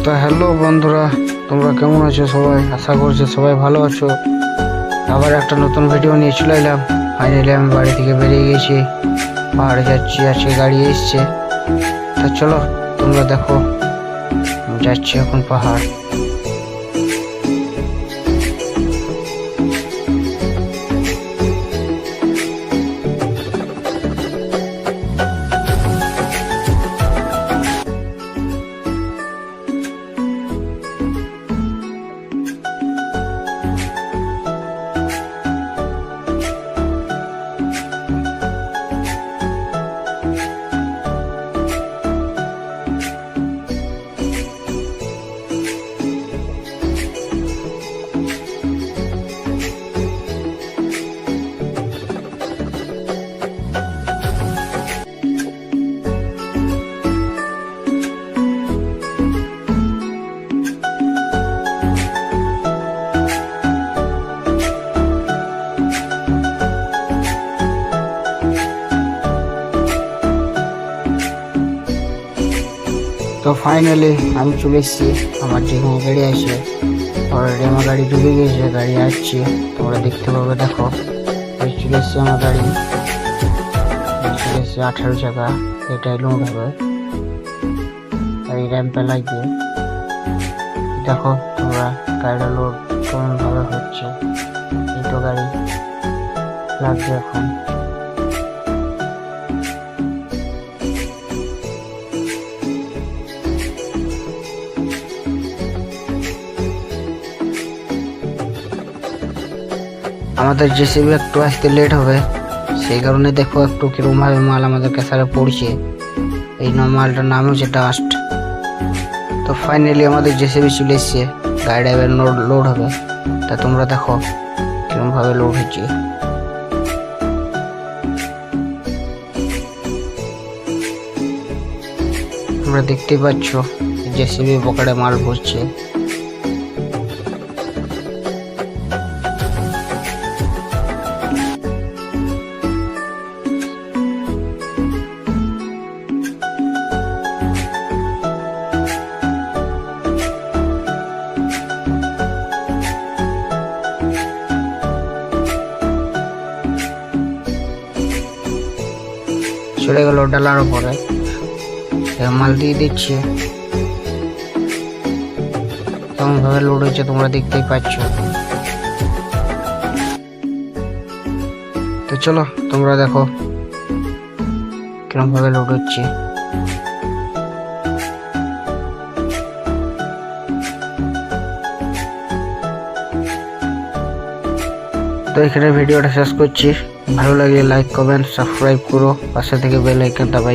তো হ্যালো বন্ধুরা, তোমরা কেমন আছো? সবাই আশা করছি সবাই ভালো আছো। আবার একটা নতুন ভিডিও নিয়ে চলে এলাম। ফাইনালি আমি বাড়ি থেকে বেরিয়ে গেছি, পাহাড়ে যাচ্ছি। আজকে গাড়ি এসছে, তো চলো তোমরা দেখো, যাচ্ছি এখন পাহাড়। তো ফাইনালি আমি চলে এসেছি আমার যেখানে গাড়ি আছে। অলরেডি আমার গাড়ি ডুবে গেছে, গাড়ি আসছে, তোমরা দেখতে পাবে। দেখো চলে এসছে আমার গাড়ি, চলে এসছে 18 চাকা। এটাই লোড হবে, এই র্যাম্পে লাগবে। দেখো তোমরা গাড়িটা লোড কেমন ভাবে হচ্ছে। এই তো গাড়ি লাগবে এখন। আমাদের জেসিবি একটু আসতে লেট হবে, সেই কারণে দেখো একটু কিরকম ভাবে মাল আমাদের ক্যাসারে পড়ছে। এই মালটার নাম হচ্ছে ডাস্ট। তো ফাইনালি আমাদের জেসিবি চলে এসছে, গাড়িটা এবার লোড হবে। তা তোমরা দেখো কিরকম ভাবে লোড হচ্ছে। তোমরা দেখতেই পাচ্ছ জেসিবি পকেটে মাল ভরছে। চলে গেল ডালার উপরে, মাল দিয়ে দিচ্ছে। কেমন ভাবে লোড হচ্ছে তোমরা দেখতেই পাচ্ছ। তো চলো তোমরা দেখো কিরকম ভাবে লোড হচ্ছে। তো এখানে ভিডিওটা শেষ করছি। ভালো লাগলে লাইক, কমেন্ট, সাবস্ক্রাইব করো, পাশে থেকে বেল আইকনটা